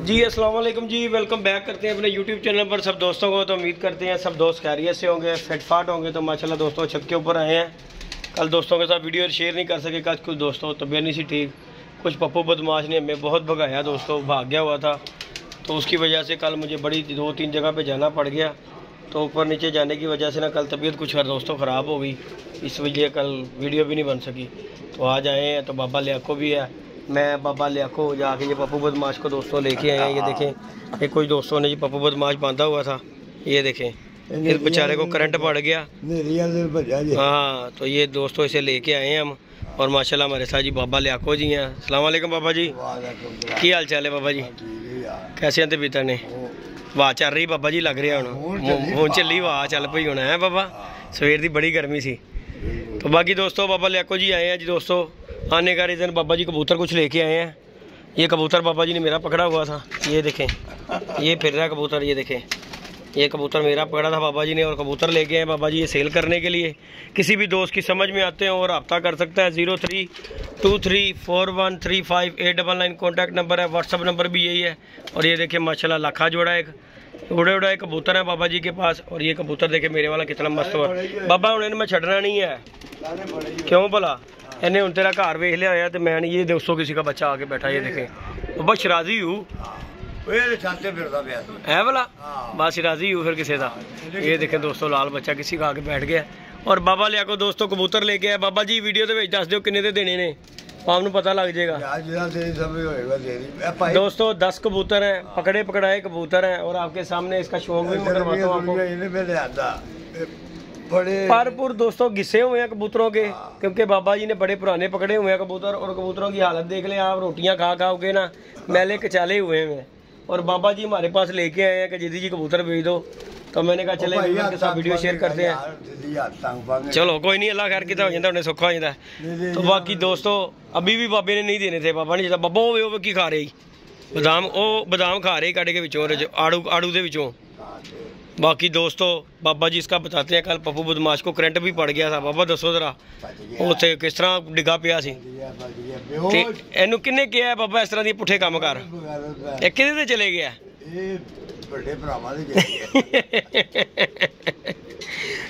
जी अस्सलाम वालेकुम जी, welcome back करते हैं अपने यूट्यूब चैनल पर सब दोस्तों को। तो उम्मीद करते हैं सब दोस्त खैरियत से होंगे, फिटफाट होंगे। तो माशाल्लाह दोस्तों छत के ऊपर आए हैं। कल दोस्तों के साथ वीडियो शेयर नहीं कर सके, कल कुछ दोस्तों तबीयत नहीं सी ठीक, कुछ पप्पू बदमाश ने हमें बहुत भगाया दोस्तों, भाग गया हुआ था। तो उसकी वजह से कल मुझे बड़ी 2-3 जगह पर जाना पड़ गया। तो ऊपर नीचे जाने की वजह से ना कल तबीयत कुछ दोस्तों ख़राब हो गई, इस वजह कल वीडियो भी नहीं बन सकी। तो आज आए हैं, तो बाबा लियाको भी है, मैं बाबा लियाको जाके ये पप्पू बदमाश को दोस्तों लेके आए हैं। ये देखें, ये कुछ दोस्तों ने जी पप्पू बदमाश बांधा हुआ था, ये देखें इस बेचारे को करंट पड़ गया। हाँ, तो ये दोस्तों इसे लेके आए हैं हम। और माशाल्लाह हमारे साथ जी बाबा लियाको जी हैं। अस्सलाम वालेकुम बाबा जी, की हाल चाल है बाबा जी? कैसे हैं तबीयत ने? वाह चल रही बाबा जी, लग रहा हूँ चली वाह चल पई होना है बाबा, सवेर की बड़ी गर्मी सी। तो बाकी दोस्तों बाबा लियाको जी आए हैं जी दोस्तों। आने का रीज़न बाबा जी कबूतर कुछ लेके आए हैं। ये कबूतर बाबा जी ने मेरा पकड़ा हुआ था, ये देखें ये फिर रहा है कबूतर, ये देखें ये कबूतर मेरा पकड़ा था बाबा जी ने, और कबूतर लेके आए बाबा जी ये सेल करने के लिए। किसी भी दोस्त की समझ में आते हैं और रब्ता कर सकता है। 0323413589 कॉन्टैक्ट नंबर है, व्हाट्सअप नंबर भी यही है। और ये देखें माशाल्लाह लाखा जोड़ा एक उड़े कबूतर है बाबा जी के पास। और ये कबूतर देखे मेरे वाला कितना मस्त हुआ बाबा, उन्हें मैं छड़ना नहीं है, क्यों भला इन्हें हूँ तेरा घर वेख लिया होया, तो मैं नहीं। ये दोस्तों किसी का बच्चा आके बैठा, ये देखें बाबा शराजी हूँ है भला, बस राजी हूँ फिर किसी का। ये देखें दोस्तों लाल बच्चा किसी का आके बैठ गया। और बाबा लियाको दोस्तों कबूतर लेके आया। बाबा जी वीडियो के दस दो किन्ने देने ने, आपको पता लग जाएगा दोस्तों। 10 कबूतर हैं, पकड़े पकड़ाए कबूतर हैं, और आपके सामने इसका शौक भी करवाता हूँ आपको। भरपूर दोस्तों घिसे हुए हैं कबूतरों के, क्योंकि बाबा जी ने बड़े पुराने पकड़े हुए हैं कबूतर। और कबूतरों की हालत देख लें आप, रोटियां खा खा के ना मैले कचाले हुए हैं। और बाबा जी हमारे पास लेके आए हैं कि दीदी जी कबूतर भेज दो। तो मैंने कहा चले के साथ वीडियो शेयर करते हैं। चलो कोई नहीं, अल्लाह खैर किता हो जाता, उन्हें सौखा हो जाता है। तो बाकी दोस्तों अभी भी बाबे ने नहीं देने थे, बाबा ने बाबा वो की खा रही बदाम, वो बदाम खा रही कट के विचों आड़ू के विचों। बाकी दोस्तों बाबा जी इसका बताते हैं, कल पप्पू बदमाश को करंट भी पड़ गया था। बाबा दसो जरा उत्थे किस तरह डिगा पिया सी, इनू किन्ने किया है बाबा इस तरह दी पुठे काम कर, किदे ते चले गया?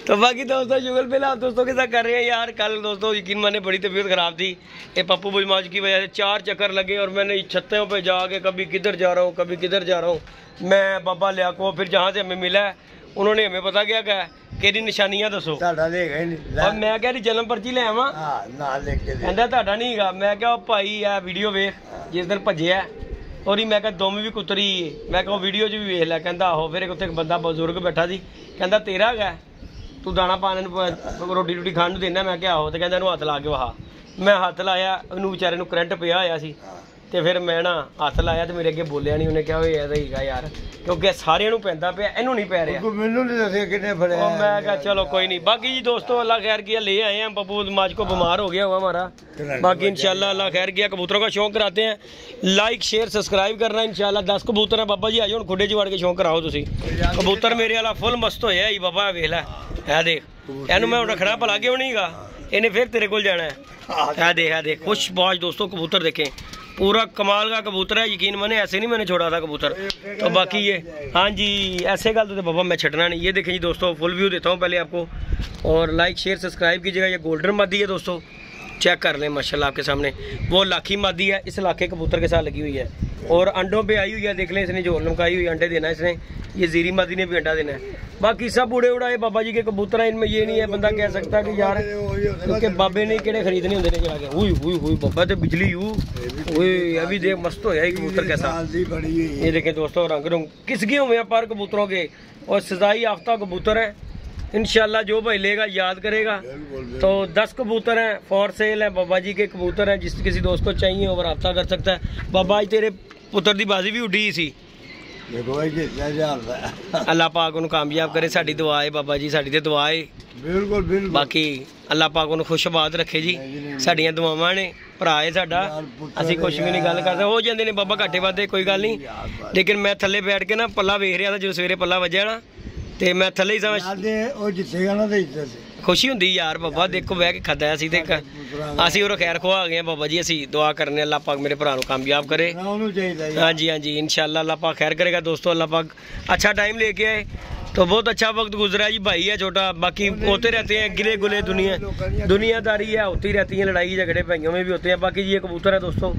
तो बाकी दोस्तों शुगर फिलहाल दोस्तों के साथ कर रहे हैं यार। कल दोस्तों यकीन माने बड़ी तबीयत ख़राब थी, ये पप्पू बदमाश की वजह से 4 चक्कर लगे। और मैंने छतों पे जाके कभी किधर जा रहा हूँ कभी किधर जा रहा हूँ मैं बाबा लियाको। फिर जहाँ से हमें मिला है उन्होंने हमें पता क्या कहा कि निशानियां दसो, और मैं क्या जन्म पर्ची ले आवा, कहता ਤੁਹਾਡਾ नहीं गा। मैं क्या भाई है वीडियो वेख जिस दिन भज्या और ही मैं क्या दुम भी कुतरी, मैं क्या वीडियो च भी वेख लिया। कहता आहो। फिर उत्थे एक बंदा बुजुर्ग बैठा सी, कहता तेरा है तू दाना पाने रोटी रोटी खाण देना। मैं क्या आहो। तो कहता इनू हथ ला के वहा। मैं हथ लाया, उन्होंने बेचारे को करंट पिया होया सी, तो फिर मैं ना हथ लाया तो मेरे अगे बोलिया नहीं। उन्हें क्या होगा यार, क्योंकि सारे पैंदा पे इनू नहीं पै रहा। मैं क्या चलो कोई नहीं। बाकी जी दोस्तों अल्लाह खैर किया, ले आए हैं पप्पू बदमाश को, बीमार हो गया हुआ हमारा। बाकी इंशाल्लाह अल्लाह खैर किया, कबूतरों का शौक कराते हैं। लाइक शेयर सब्सक्राइब करना इंशाल्लाह। 10 कबूतर है बाबा जी, आ जाओ खुडे च वड़ के शौक कराओ तुसी। कबूतर मेरे वाला फुल मस्त होया ही बाबा, वेख लै है देख इनू मैं रखना भला क्यों नहीं गा, इन्हें फिर तेरे को जाना है देख खुश बाज दोस्तों। कबूतर देखें पूरा कमाल का कबूतर है, यकीन माने ऐसे नहीं मैंने छोड़ा था कबूतर। तो बाकी ये हाँ जी ऐसे गल तो बाबा मैं छटना नहीं। ये देखें जी दोस्तों फुल व्यू देता हूँ पहले आपको, और लाइक शेयर सब्सक्राइब कीजिएगा। ये गोल्डन मादी है दोस्तों, चेक कर लें माशाल्लाह आपके सामने। वो लाखी मादी है, इस लाखे कबूतर के साथ लगी हुई है, और अंडों पे आई हुई है। देख लें इसने जो लमकाई हुई अंडे देना है इसने, ये जीरी मादी ने भी अंडा देना है। बाकी सब उड़े उड़ाए बाबा जी के कबूतर हैं, इनमें ये नहीं है बंदा कह सकता कि यार क्योंकि बाबे ने केड़े खरीदने होंगे ने जाके। हुई बाबा तो बिजली अभी देख मस्त होया कबूतर कैसा। ये देखें दोस्तों रंग रंग किसके हुए हैं पर कबूतरों के, और सजाई याफ्ता कबूतर है। इंशाल्लाह जो भाई लेगा याद करेगा। तो 10 कबूतर हैं फॉर सेल है, बाबा जी के कबूतर हैं। जिस किसी दोस्त को चाहिए वो रब्ता कर सकता है। बाबा जी तेरे पुत्र की बाजी भी उड़ी सी, अल्लाह पाक उन्हें कामयाब करे, साड़ी दुआ है बाबा जी, साड़ी तो दुआ है बिल्कुल। बाकी अल्लाह पाक उन्हें खुशबाद रखे जी, साड़ियाँ दुआवां ने, भरा है साडा, असीं कुछ भी नहीं गल करते। हो जाते हैं बाबा घाटे वादे कोई गल नहीं, लेकिन मैं थले बैठ के ना पल्ला वेख रहा था, जो सवेरे पल्ला वजया ना तो मैं थले ही समझ खुशी होंगी यार बाबा देखो बह के खादा असी ते असी और खैर खुआ गए हैं बाबा जी। असी दुआ करने अल्लाह पाक मेरे भरा कामयाब करे। हाँ जी हाँ जी इंशाल्लाह अल्लाह पाक खैर करेगा दोस्तों। अल्लाह पाक अच्छा टाइम लेके आए तो बहुत अच्छा वक्त गुजरा जी। भाई है छोटा, बाकी होते रहते हैं गिले गुले, दुनियादारी है होती रहती है, लड़ाई झगड़े भाइयों में भी होते हैं। बाकी ये कबूतर है दोस्तों,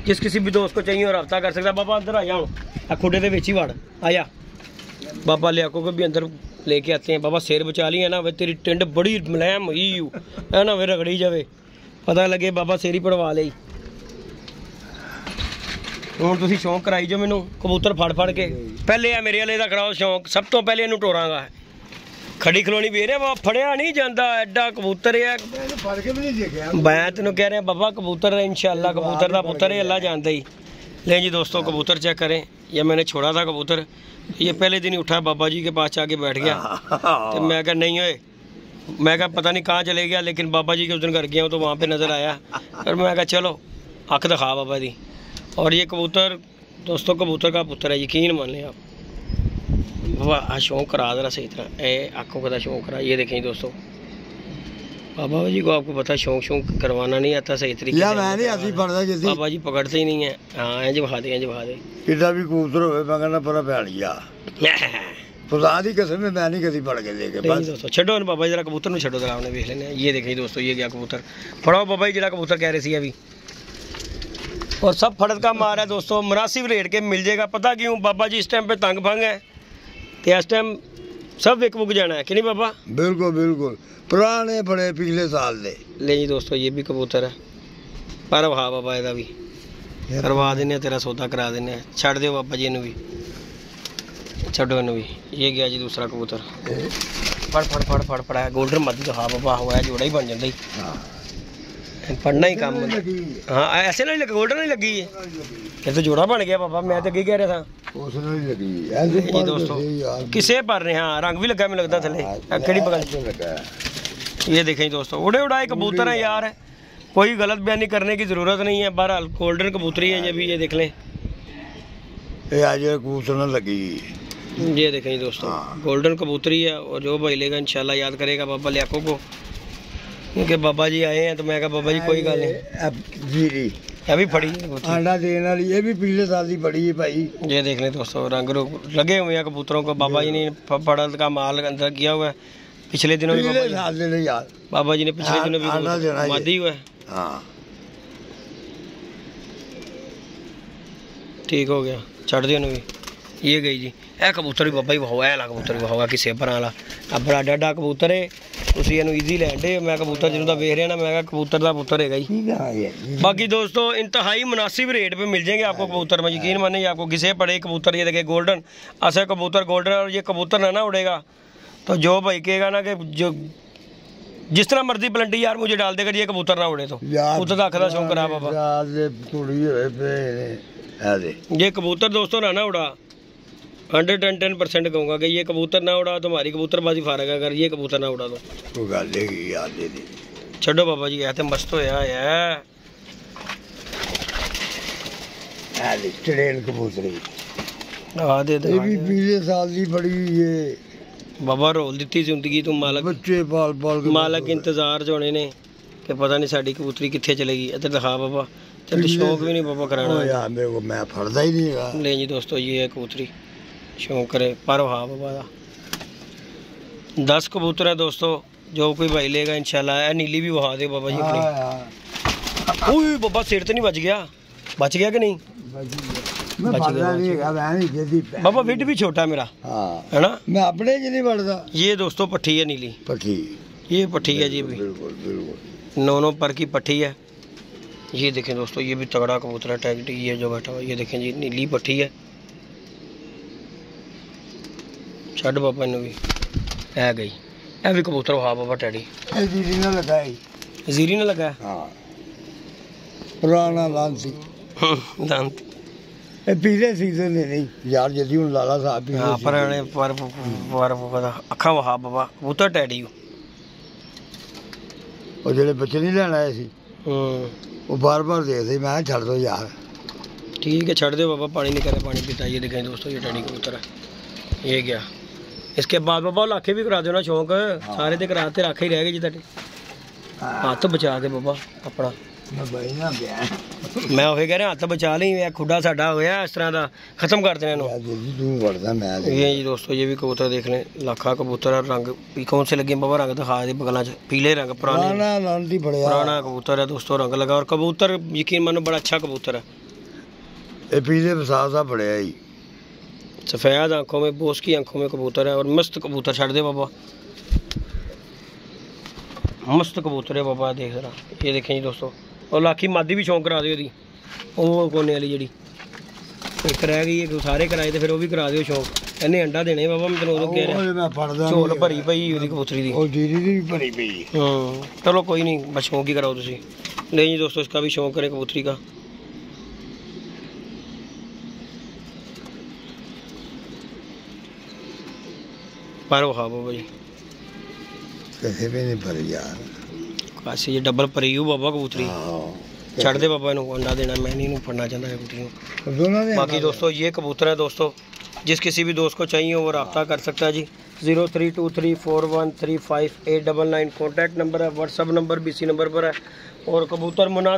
जिस किसी भी दोस्त को चाहिए और रब्ता कर सकता। बाबा अंदर आ जाओ, खुडे के ही वड़ आया बाबा लियाको को भी अंदर लेके आते हैं। बाबा सिर बचा ली है ना वे, तेरी टिंड बड़ी मुलायम हुई है ना वे, रगड़ी जावे पता लगे बाबा सिर ही पड़वा ली। ਹੁਣ ਤੁਸੀਂ शौक कराई जो मैनू कबूतर फड़ के। पहले आ मेरे वाले का कराओ शौक, सब तो पहले इनू टोरांगा खड़ी खलोनी वे रहा फड़िया नहीं जाता एडा कबूतर है। मैं तेन कह रहा बाबा कबूतर इंशाल्लाह कबूतर का पुत्र है, अल्लाह जानता ही। ले जी दोस्तों कबूतर चेक करें, ये मैंने छोड़ा था कबूतर, ये पहले दिन उठा बाबा जी के पास आके बैठ गया। तो मैं कहा नहीं होए, मैं कहा पता नहीं कहाँ चले गया, लेकिन बाबा जी के उस दिन घर गया तो वहाँ पे नज़र आया। और मैं कहा चलो अख दिखा बाबा दी। और ये कबूतर दोस्तों कबूतर का पुत्र है, यकीन मान लें आप। वाह शौक करा दरा सही तरह ए आँखों का शौक करा। ये देखें दोस्तों बाबा जी को आपको पता शौक करवाना नहीं आता सही तरीके से। बाबा जी पकड़ते ही नहीं है। हाँ इंज बहा दे, इंज बहा दे कितना भी कबूतर हो मैं कहना परा भैड़िया खुदा दी कसम में मैं नहीं कभी पढ़ के लेके बस दोस्तों छो बाबा जरा कबूतर में छो जरा आपने देख लेना। ये देखें दोस्तों ये गया कबूतर, फड़ाओ बाबा जी जरा कबूतर कह रहे थे अभी। और सब फड़त का मार है दोस्तों, मुनासिब रेट के मिल जाएगा। पता क्यों बाबा जी इस टाइम पे तंग भंग है तो इस टाइम सब विक बुक जाना है कि नहीं बाबा? बिल्कुल बिल्कुल पुराने बड़े पिछले साल दे। ले जी दोस्तों ये भी कबूतर है पर वहा बाबा ਇਹਦਾ भी करवा देने, तेरा सौदा करा देने, छड़ दो बाबा जी इन्हू भी, छो इन्हू भी। ये गया जी दूसरा कबूतर, फड़ फड़ फड़ फड़ फड़ा गोल्डन मत तो हाँ बाबा हुआ जोड़ा ही बन जाता ही, पढ़ना ही काम। हाँ ऐसे नहीं लगा, गोल्डन नहीं लगी है, ये तो जोड़ा बन गया बाबा। मैं तो अगे कह रहा था जी दोस्तों किसे पर रहे। हाँ रंग भी लगा, मैं लगता थले कड़ी बगल। ये देखें दोस्तों उड़े उड़ाए कबूतर है यार, कोई गलत बयानी करने की ज़रूरत नहीं है। बहरहाल गोल्डन कबूतरी है ये भी, ये देख लें कबूतर न लगी। ये देखें दोस्तों गोल्डन कबूतरी है। और जो भाई लेगा इंशाल्लाह याद करेगा बाबा लियाको को, क्योंकि बाबा जी आए हैं तो मैं कहा बाबा जी कोई गल नहीं जी अभी फड़ी अंडा देने वाली, ये भी पिछले साल की पड़ी है भाई। ये देख लें दोस्तों रंग रूप लगे हुए हैं कबूतरों को। बाबा जी ने फड़त का माल अंदर किया हुआ है पिछले दिनों भी। बाबा जी ने पिछले दिनों भी मादी हुआ है। हाँ ठीक हो गया, छड़ दिया भी। ये गई जी ए कबूतर भी बाबा ही वहा है, कबूतर भी वहा किसे पर वाला बड़ा डाडा कबूतर है, ਤੁਸੀਂ ਇਹਨੂੰ ਈਜ਼ੀ ਲੈਣ ਦੇ। मैं कबूतर ਜਿਹਨੂੰ ਦਾ ਵੇਖ ਰਿਹਾ ना, मैं कबूतर का पुत्र है ही। बाकी दोस्तों इंतहाई मुनासिब रेट पे मिल जाएंगे आपको कबूतर में, यकीन मानिए आपको घिसे पड़े कबूतर। ये देखे गोल्डन ऐसा कबूतर गोल्डन, और ये कबूतर ना उड़ेगा तो जो भाई कहेगा ना कि जो जिस तरह मर्जी पलंटी यार मुझे डाल देगा, ये कबूतर ना उड़े तो उधर का अख का शौक करा बाबा। ये कबूतर दोस्तों ना उड़ा 110% कहूँगा कि ये कबूतर ना उड़ा तो हमारी कबूतरबाजी फारग है। अगर ये कबूतर ना उड़ा तो छोड़ो बाबा जी ऐसे मस्त होया है। पिछले साल की बड़ी ये बाबा रोल दी जिंदगी तू मालक, बच्चे पाल पाल मालक इंतजार च होने ने कि पता नहीं साड़ी कबूतरी कितने चलेगी। इधर दिखा बाबा, तेरे शौक भी नहीं बाबा कराना यार मेरे को, मैं फड़दा ही नहीं। ले जी दोस्तों ये है कबूतरी शौक करे पर हाँ बाबा का 10 कबूतर है दोस्तों, जो कोई भाई लेगा इंशाल्लाह। नीली भी वहा दे बाबा जी अपनी। ओए बाबा सिर तो नहीं बच गया कि नहीं? बाबा विड भी छोटा मेरा है ना, मैं अपने नहीं बढ़ता। ये दोस्तों पट्टी है नीली पट्टी, ये पट्टी है जी भी, बिल्कुल बिल्कुल 9 पर की पट्टी है। ये देखें दोस्तों ये भी तगड़ा कबूतर है टैगटी, ये जो बैठा हुआ ये देखें जी नीली पट्टी है। छड़ बाबा ने भी है गई, है भी कबूतर वहा बाबा टैडी जीरी ना लगा है, जीरी ना लगा हाँ पुराना लांसी दांत पिछले सीजन ने नहीं यार जल्दी हूँ लाला साहब हाँ पुराने पर अखा वहा बाबा कबूतर टैडी और जो बच्चे नहीं लैन आए सी वो बार बार देखते, मैं छड़ दो यार। ठीक है छड़ दो बाबा, पानी नहीं करे पानी पीता। ये देखें दोस्तों ये टैडी कबूतर है, ये गया इसके बाद बाबा लाखे भी करा दो ना शौक सारे ते कराते राखे ही रह गए जी तेरे हाथ बचा के बाबा अपना मैं वही कह रहा हाथ बचा ली खुडा साडा होया इस तरह का खत्म कर देना ये जी दोस्तों ये भी कबूतर देख लें लाखा कबूतर है रंग कौन से लगे बाबा रंग दिखा दे बगलों च पीले रंग पुराना कबूतर है दोस्तों रंग लगा और कबूतर यकीन मानो बड़ा अच्छा कबूतर है ये पीले बसा बड़े ही सफ़ेद आंखों में बोस की आंखों में कबूतर है और मस्त कबूतर छड़ दे बाबा मस्त कबूतर है बाबा देख रहा ये देखें जी दोस्तों और लाखी मादी भी शौक करा दियो वो कोने वाली जी एक रह गई है सारे कराए तो फिर वो भी करा दियो शौक इन्हें अंडा देने बाबा मैं तेन उदों कह रहा झोल भरी पई ओदी कबूतरी दी चलो कोई नहीं बस शौक ही कराओ तुसी नहीं जी दोस्तों इसका भी शौक करें कबूतरी का पर वो हाँ बाबा जी कैसे भी नहीं पर यार काशी ये डबल परी हूँ बाबा कबूतरी छड़ दे बाबा इन्हों अंडा देना मैं नहीं फड़ना चाहता कबूतरी बाकी दोस्तों ये कबूतर है दोस्तों जिस किसी भी दोस्त को चाहिए वो रब्ता कर सकता है जी 032341358999 कॉन्टैक्ट नंबर है व्हाट्सअप नंबर भी इसी नंबर पर है और कबूतर मुनासिब